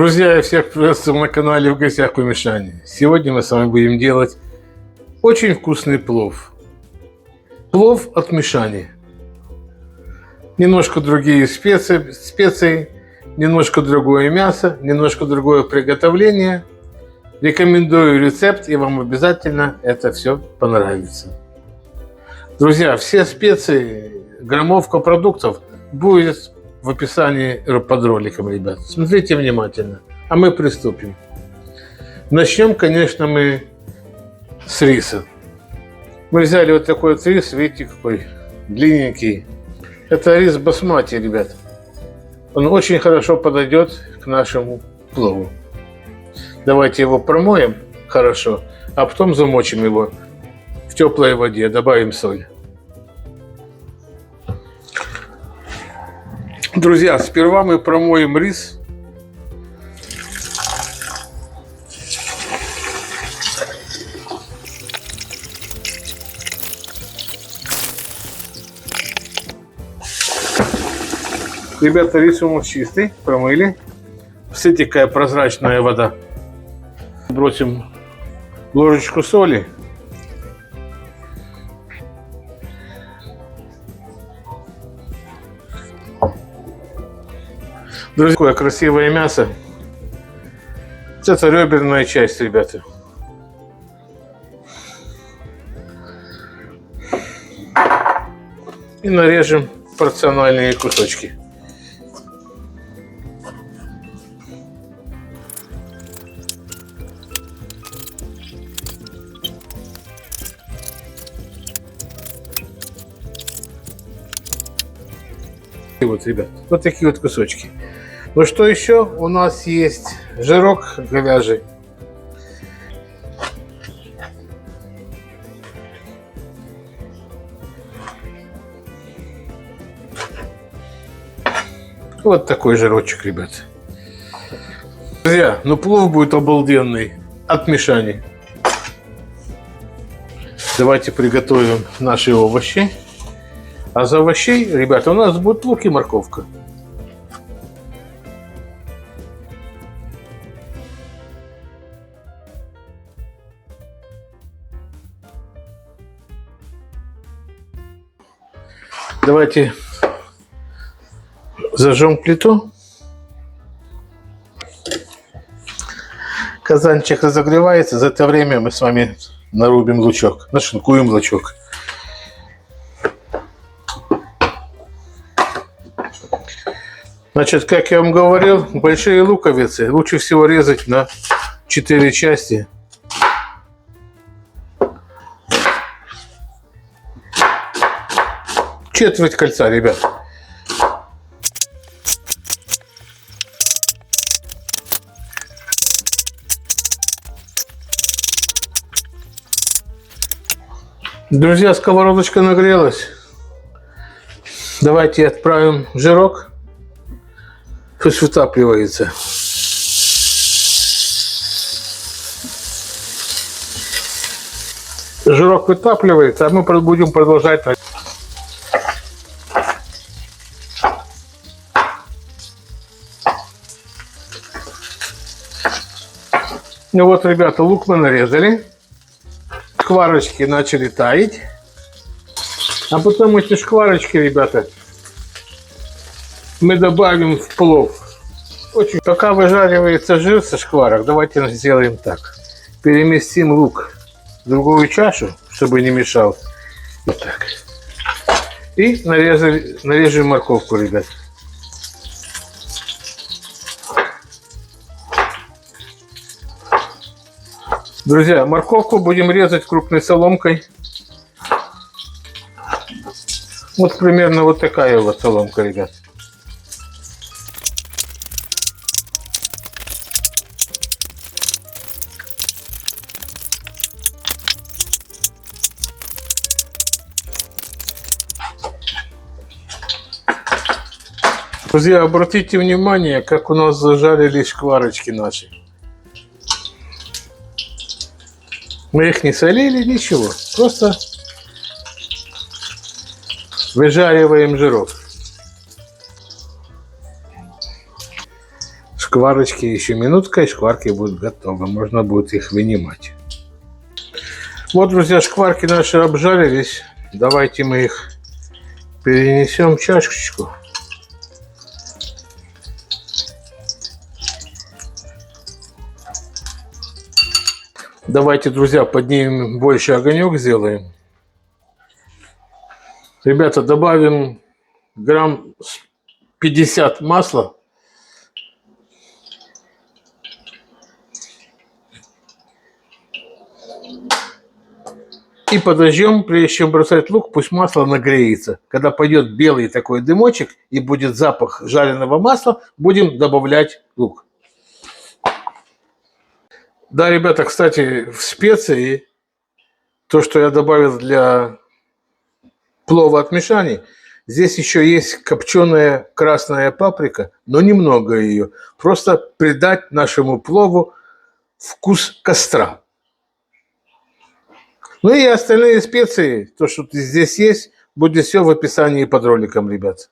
Друзья, я всех приветствую на канале «В гостях у Мишани». Сегодня мы с вами будем делать очень вкусный плов. Плов от Мишани. Немножко другие специи, немножко другое мясо, немножко другое приготовление. Рекомендую рецепт, и вам обязательно это все понравится. Друзья, все специи, граммовка продуктов будет в описании под роликом, ребят. Смотрите внимательно. А мы приступим. Начнем, конечно, мы с риса. Мы взяли вот такой вот рис, видите, какой длинненький. Это рис басмати, ребят. Он очень хорошо подойдет к нашему плову. Давайте его промоем хорошо, а потом замочим его в теплой воде, добавим соль. Друзья, сперва мы промоем рис. Ребята, рис у нас чистый, промыли. Смотрите, какая прозрачная вода. Бросим ложечку соли. Друзья, такое красивое мясо. Это реберная часть, ребята. И нарежем порциональные кусочки. И вот, ребят, вот такие вот кусочки. Ну что еще? У нас есть жирок говяжий. Вот такой жирочек, ребят. Друзья, ну плов будет обалденный от Мишани. Давайте приготовим наши овощи. А за овощей, ребята, у нас будет лук и морковка. Давайте зажжем плиту. Казанчик разогревается. За это время мы с вами нарубим лучок, нашинкуем лучок. Значит, как я вам говорил, большие луковицы лучше всего резать на 4 части. Четверть кольца, ребят. Друзья, сковородочка нагрелась. Давайте отправим жирок. Пусть вытапливается. Жирок вытапливается, а мы будем продолжать. Ну вот, ребята, лук мы нарезали. Шкварочки начали таять. А потом эти шкварочки, ребята, мы добавим в плов. Пока выжаривается жир со шкварок, давайте сделаем так. Переместим лук в другую чашу, чтобы не мешал. Вот так. И нарежем морковку, ребят. Друзья, морковку будем резать крупной соломкой. Вот примерно вот такая вот соломка, ребят. Друзья, обратите внимание, как у нас зажарились шкварочки наши. Мы их не солили, ничего. Просто выжариваем жирок. Шкварочки еще минутка, и шкварки будут готовы. Можно будет их вынимать. Вот, друзья, шкварки наши обжарились. Давайте мы их перенесем в чашечку. Давайте, друзья, поднимем больше огонек, сделаем. Ребята, добавим грамм 50 масла. И подождем, прежде чем бросать лук, пусть масло нагреется. Когда пойдет белый такой дымочек и будет запах жареного масла, будем добавлять лук. Да, ребята, кстати, в специи, то, что я добавил для плова от Мишани, здесь еще есть копченая красная паприка, но немного ее. Просто придать нашему плову вкус костра. Ну и остальные специи, то, что здесь есть, будет все в описании под роликом, ребят.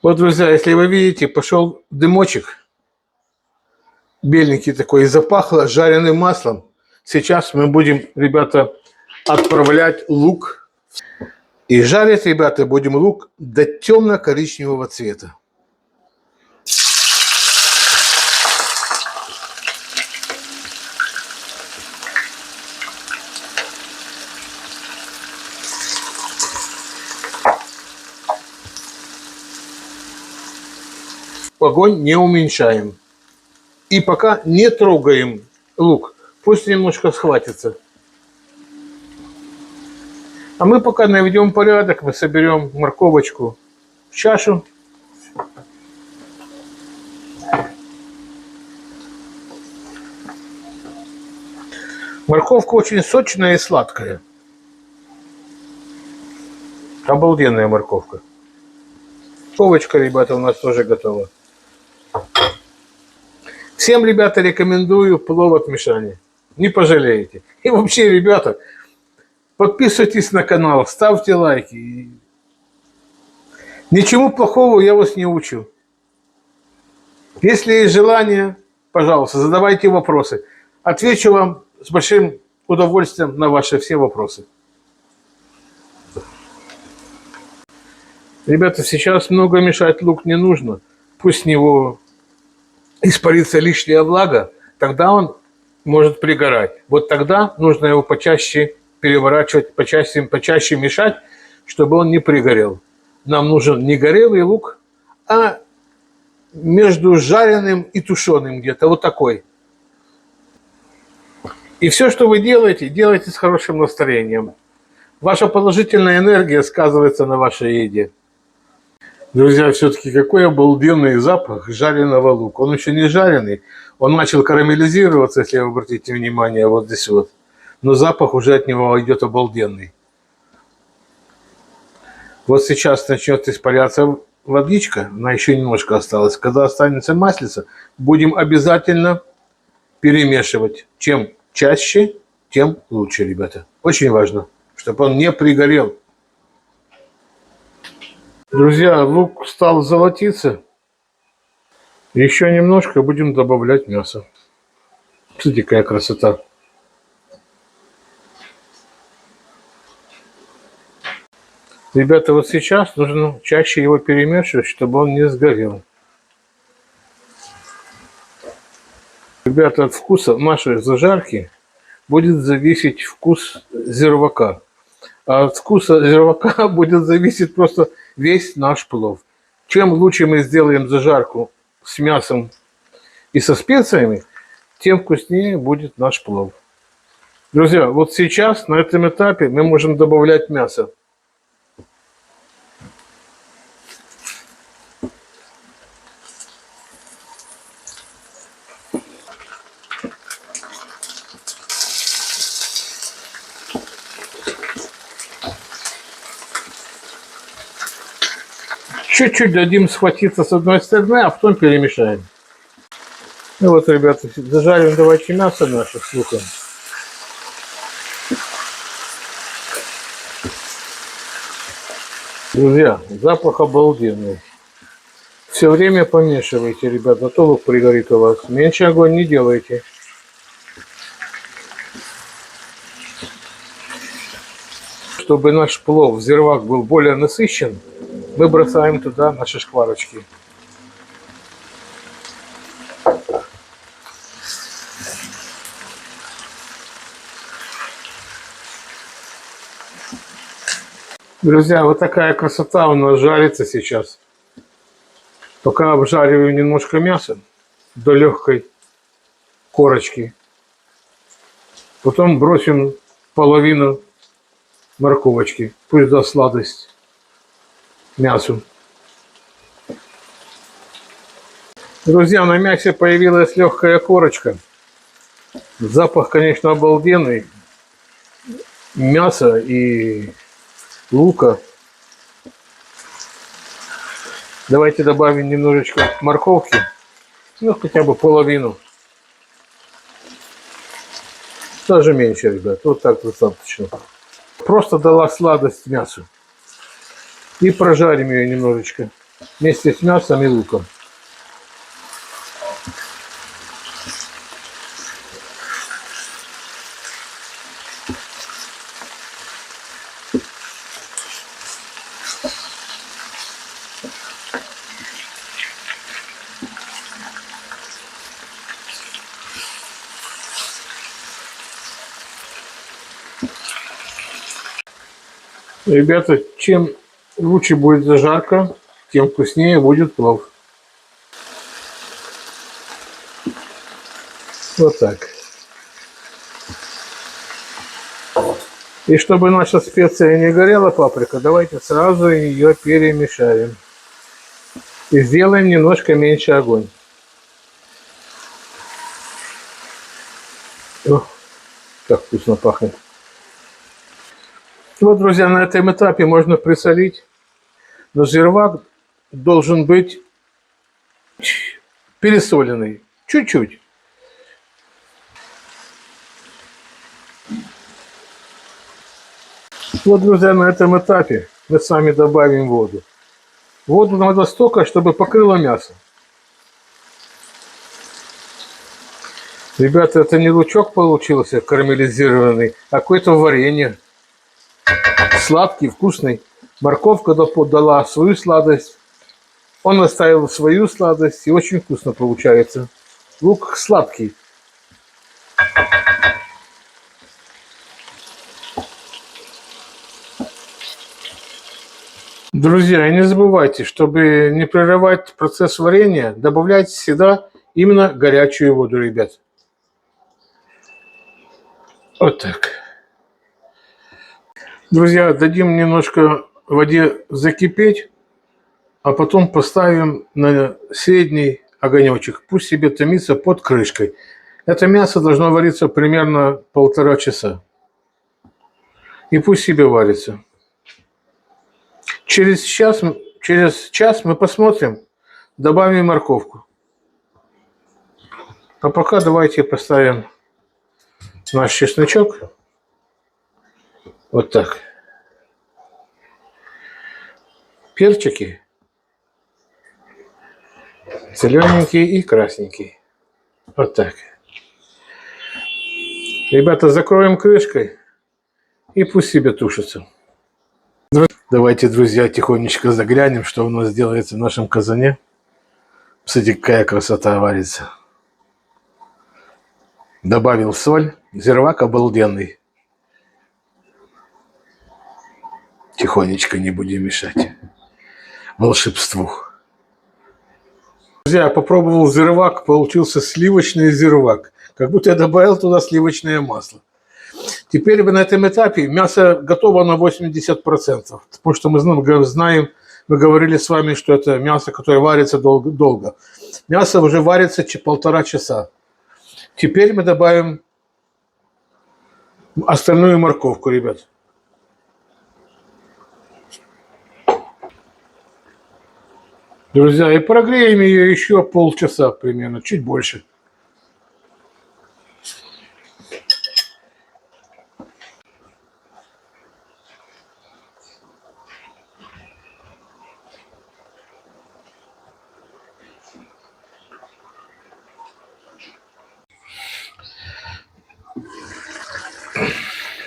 Вот, друзья, если вы видите, пошел дымочек, беленький такой, и запахло жареным маслом. Сейчас мы будем, ребята, отправлять лук. И жарить, ребята, будем лук до темно-коричневого цвета. Огонь не уменьшаем. И пока не трогаем лук. Пусть немножко схватится. А мы пока наведем порядок. Мы соберем морковочку в чашу. Морковка очень сочная и сладкая. Обалденная морковка. Морковочка, ребята, у нас тоже готова. Всем, ребята, рекомендую плов от Мишани. Не пожалеете. И вообще, ребята, подписывайтесь на канал, ставьте лайки. Ничему плохого я вас не учу. Если есть желание, пожалуйста, задавайте вопросы. Отвечу вам с большим удовольствием на ваши все вопросы. Ребята, сейчас много мешать лук не нужно. Пусть с него испарится лишняя влага, тогда он может пригорать. Вот тогда нужно его почаще переворачивать, почаще мешать, чтобы он не пригорел. Нам нужен не горелый лук, а между жареным и тушеным где-то, вот такой. И все, что вы делаете, делайте с хорошим настроением. Ваша положительная энергия сказывается на вашей еде. Друзья, все-таки какой обалденный запах жареного лука. Он еще не жареный, он начал карамелизироваться, если вы обратите внимание, вот здесь вот. Но запах уже от него идет обалденный. Вот сейчас начнет испаряться водичка, она еще немножко осталась. Когда останется маслица, будем обязательно перемешивать. Чем чаще, тем лучше, ребята. Очень важно, чтобы он не пригорел. Друзья, лук стал золотиться. Еще немножко будем добавлять мясо. Смотрите, какая красота. Ребята, вот сейчас нужно чаще его перемешивать, чтобы он не сгорел. Ребята, от вкуса нашей зажарки будет зависеть вкус зирвака. А от вкуса зирвака будет зависеть просто весь наш плов. Чем лучше мы сделаем зажарку с мясом и со специями, тем вкуснее будет наш плов. Друзья, вот сейчас на этом этапе мы можем добавлять мясо. Чуть-чуть дадим схватиться с одной стороны, а потом перемешаем. Ну вот, ребята, зажарим давайте мясо наше с луком. Друзья, запах обалденный. Все время помешивайте, ребята, а то лук пригорит у вас. Меньше огонь не делайте. Чтобы наш плов, зирвак, был более насыщен, мы бросаем туда наши шкварочки. Друзья, вот такая красота у нас жарится сейчас. Пока обжариваю немножко мяса до легкой корочки. Потом бросим половину морковочки. Пусть даст сладость мясу. Друзья, на мясе появилась легкая корочка. Запах, конечно, обалденный. Мясо и лука. Давайте добавим немножечко морковки. Ну, хотя бы половину. Даже меньше, ребят. Вот так достаточно. Просто дала сладость мясу. И прожарим ее немножечко. Вместе с мясом и луком. Ребята, чем лучше будет зажарка, тем вкуснее будет плов. Вот так. И чтобы наша специя не горела, паприка, давайте сразу ее перемешаем. И сделаем немножко меньше огонь. О, как вкусно пахнет. Вот, друзья, на этом этапе можно присолить. Но зирвак должен быть пересоленный. Чуть-чуть. Вот, друзья, на этом этапе мы с вами добавим воду. Воду надо столько, чтобы покрыло мясо. Ребята, это не лучок получился карамелизированный, а какое-то варенье. Сладкий, вкусный. Морковка дала свою сладость. Он оставил свою сладость. И очень вкусно получается. Лук сладкий. Друзья, и не забывайте, чтобы не прерывать процесс варенья, добавляйте всегда именно горячую воду, ребят. Вот так. Друзья, дадим немножко воде закипеть, а потом поставим на средний огонечек. Пусть себе томится под крышкой. Это мясо должно вариться примерно 1,5 часа. И пусть себе варится. Через час мы посмотрим, добавим морковку. А пока давайте поставим наш чесночок. Вот так. Перчики. Зелененький и красненький. Вот так. Ребята, закроем крышкой и пусть себе тушится. Давайте, друзья, тихонечко заглянем, что у нас делается в нашем казане. Смотрите, какая красота варится. Добавил соль. Зирвак обалденный. Тихонечко, не будем мешать волшебству. Друзья, я попробовал зирвак, получился сливочный зирвак. Как будто я добавил туда сливочное масло. Теперь на этом этапе мясо готово на 80%. Потому что мы знаем, мы говорили с вами, что это мясо, которое варится долго. Мясо уже варится 1,5 часа. Теперь мы добавим остальную морковку, ребят. Друзья, и прогреем ее еще полчаса примерно, чуть больше.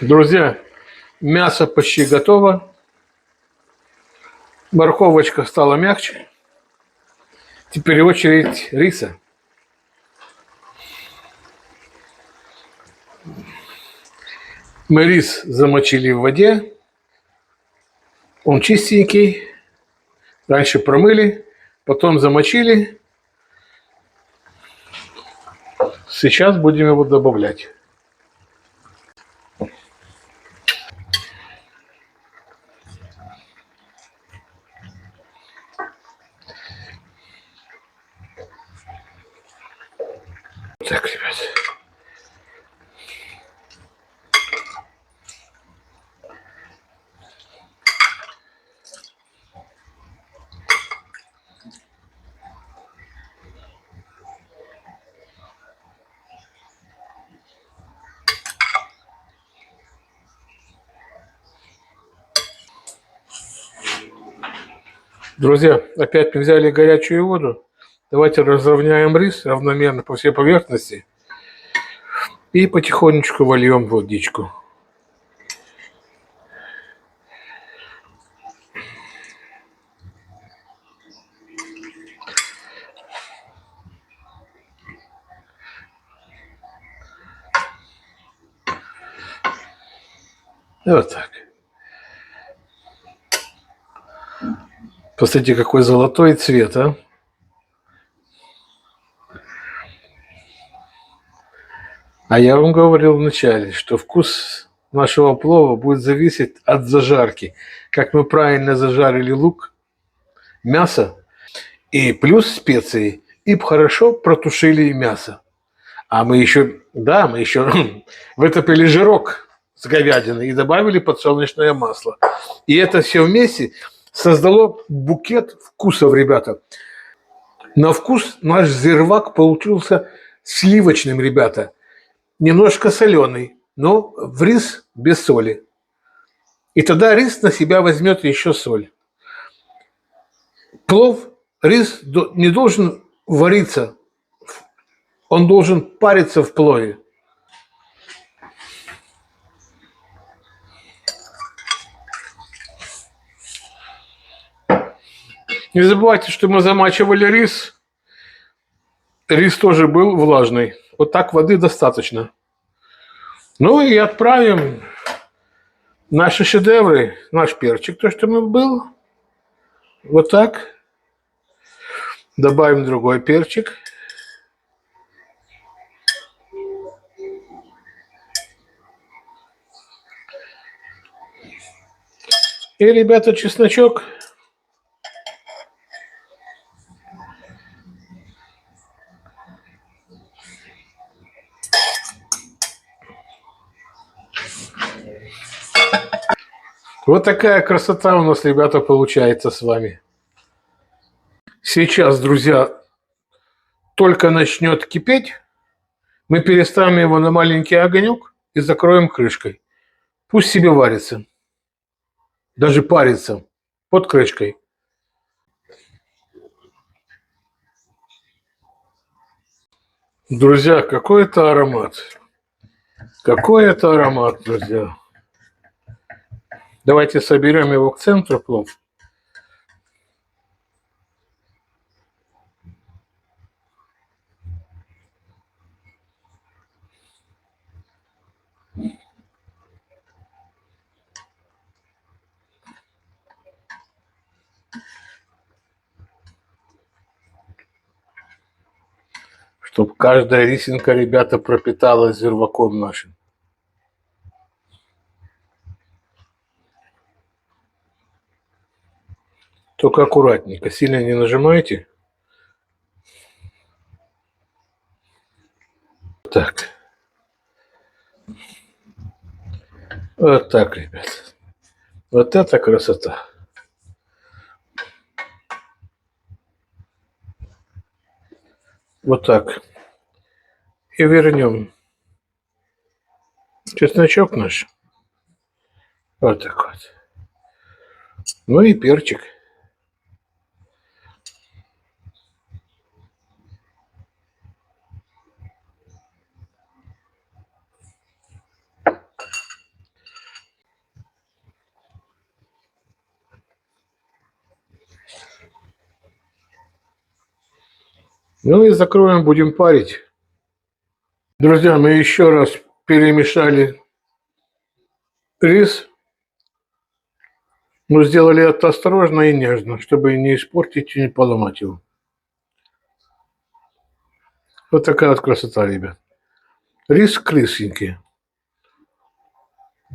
Друзья, мясо почти готово. Морковочка стала мягче. Теперь очередь риса. Мы рис замочили в воде. Он чистенький. Раньше промыли, потом замочили. Сейчас будем его добавлять. Так, ребят. Друзья, опять мы взяли горячую воду. Давайте разровняем рис равномерно по всей поверхности. И потихонечку вольем водичку. Вот так. Посмотрите, какой золотой цвет, а? А я вам говорил вначале, что вкус нашего плова будет зависеть от зажарки. Как мы правильно зажарили лук, мясо, и плюс специи, и хорошо протушили мясо. А мы еще вытопили жирок с говядины и добавили подсолнечное масло. И это все вместе создало букет вкусов, ребята. На вкус наш зирвак получился сливочным, ребята. Немножко соленый, но в рис без соли. И тогда рис на себя возьмет еще соль. Плов, рис не должен вариться, он должен париться в плове. Не забывайте, что мы замачивали рис. Рис тоже был влажный. Вот так воды достаточно. Ну и отправим наши шедевры, наш перчик, то, что мы был. Вот так. Добавим другой перчик. И, ребята, чесночок. Вот такая красота у нас, ребята, получается с вами. Сейчас, друзья, только начнет кипеть, мы переставим его на маленький огонек и закроем крышкой. Пусть себе варится. Даже парится под крышкой. Друзья, какой это аромат. Какой это аромат, друзья. Давайте соберем его к центру плов. Чтобы каждая рисинка, ребята, пропиталась зирваком нашим. Только аккуратненько, сильно не нажимайте. Так. Вот так, ребят. Вот это красота. Вот так. И вернем чесночок наш. Вот так вот. Ну и перчик. Ну и закроем, будем парить. Друзья, мы еще раз перемешали рис. Но сделали это осторожно и нежно, чтобы не испортить и не поломать его. Вот такая вот красота, ребят. Рис крысенький.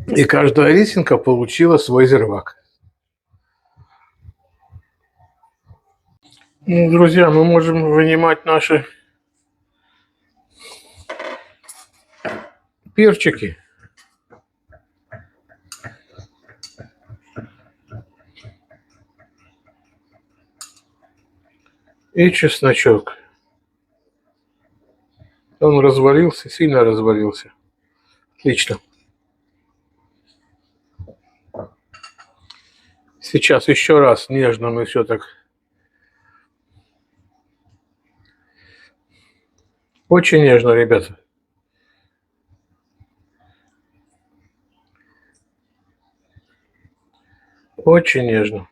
И каждая рисинка получила свой зирвак. Ну, друзья, мы можем вынимать наши перчики. И чесночок. Он разварился, сильно разварился. Отлично. Сейчас еще раз нежно мы все так. Очень нежно, ребята. Очень нежно.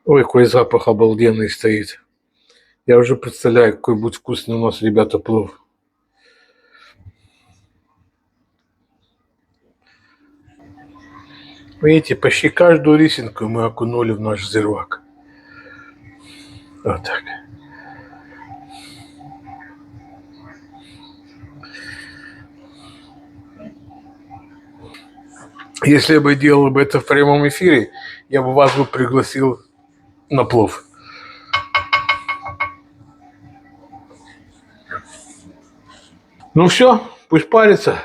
Ой, какой запах обалденный стоит. Я уже представляю, какой будет вкусный у нас, ребята, плов. Видите, почти каждую рисинку мы окунули в наш зирвак. Вот так. Если бы делал бы это в прямом эфире, я бы вас пригласил на плов. Ну все, пусть парится.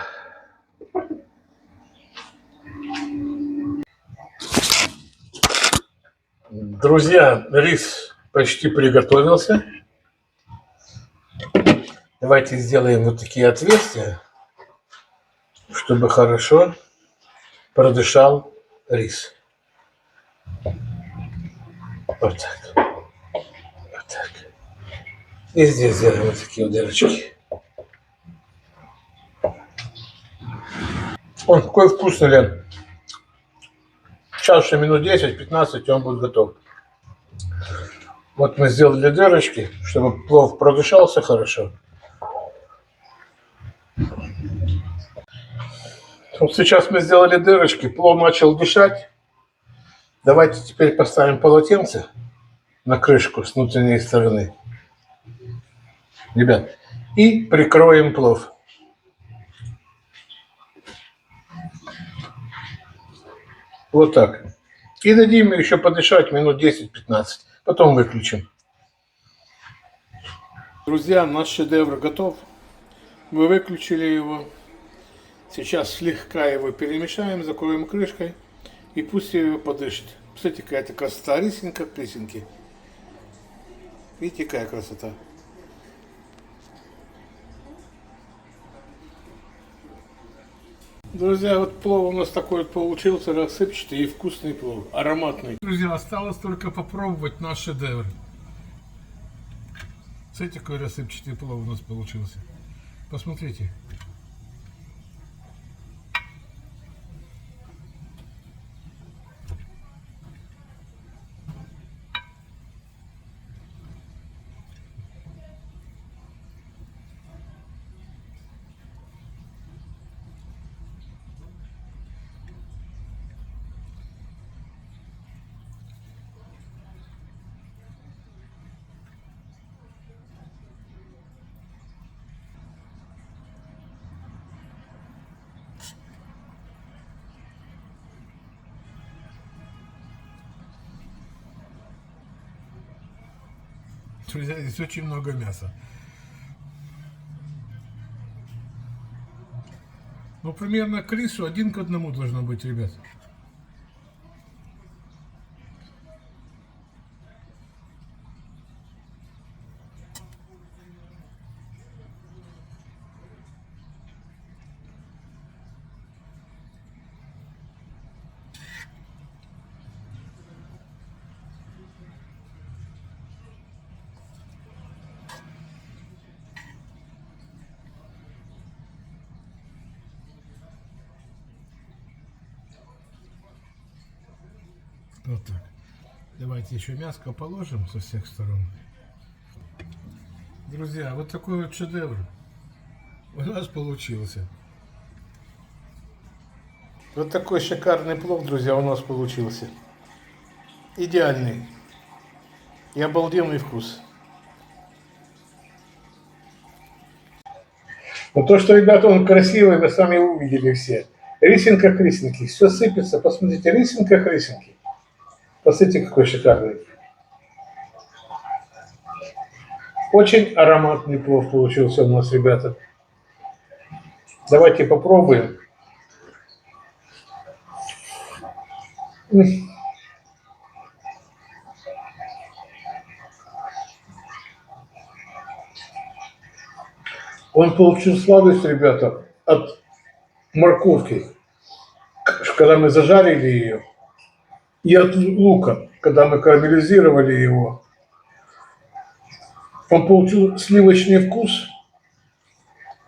Друзья, рис почти приготовился. Давайте сделаем вот такие отверстия, чтобы хорошо продышал рис. Вот так. Вот так. И здесь сделаем вот такие дырочки. Он какой вкусный, Лен. Сейчас еще минут 10-15, и он будет готов. Вот мы сделали дырочки, чтобы плов продышался хорошо. Вот сейчас мы сделали дырочки, плов начал дышать. Давайте теперь поставим полотенце на крышку с внутренней стороны. Ребят, и прикроем плов. Вот так. И дадим еще подышать минут 10-15. Потом выключим. Друзья, наш шедевр готов. Мы выключили его. Сейчас слегка его перемешаем, закроем крышкой. И пусть его подышит. Смотрите, какая-то красота. Рисинка, плесенки. Видите, какая красота. Друзья, вот плов у нас такой вот получился, рассыпчатый и вкусный плов, ароматный. Друзья, осталось только попробовать наш шедевр. Смотрите, какой рассыпчатый плов у нас получился. Посмотрите. Друзья, здесь очень много мяса. Ну, примерно к рису 1 к 1 должно быть, ребят. Вот так. Давайте еще мяско положим со всех сторон. Друзья, вот такой вот шедевр у нас получился. Вот такой шикарный плов, друзья, у нас получился. Идеальный. И обалденный вкус. Но то, что, ребята, он красивый, вы сами увидели все. Рисинг как рисинки. Все сыпется. Посмотрите, рисинг как рисинки. Посмотрите, какой шикарный. Очень ароматный плов получился у нас, ребята. Давайте попробуем. Он получил сладость, ребята, от морковки, когда мы зажарили ее, и от лука, когда мы карамелизировали его. Он получил сливочный вкус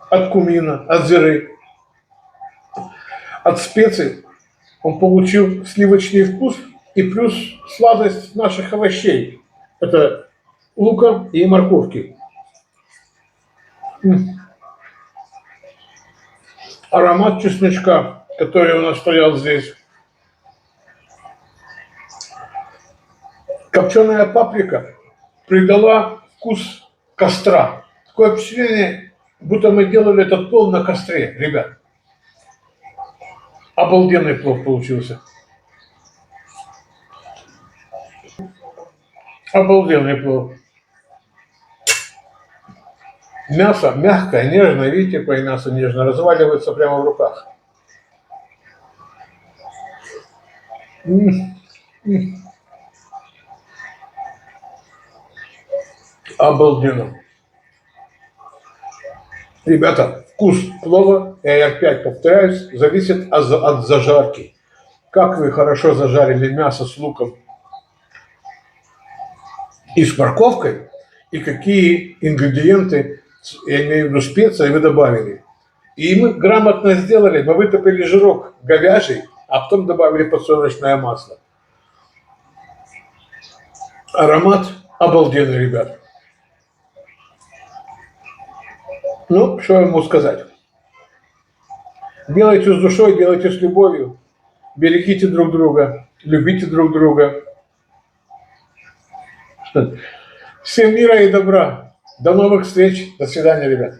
от кумина, от зиры, от специй. Он получил сливочный вкус и плюс сладость наших овощей. Это лука и морковки. Аромат чесночка, который у нас стоял здесь. Копченая паприка придала вкус костра. Такое впечатление, будто мы делали этот плов на костре, ребят. Обалденный плов получился. Обалденный плов. Мясо мягкое, нежное. Видите, какое мясо нежное. Разваливается прямо в руках. Обалденно. Ребята, вкус плова, я опять повторяюсь, зависит от зажарки. Как вы хорошо зажарили мясо с луком и с морковкой, и какие ингредиенты, я имею в виду специи, вы добавили. И мы грамотно сделали, мы вытопили жирок говяжий, а потом добавили подсолнечное масло. Аромат обалденный, ребят. Ну, что я могу сказать? Делайте с душой, делайте с любовью. Берегите друг друга, любите друг друга. Всем мира и добра. До новых встреч. До свидания, ребят.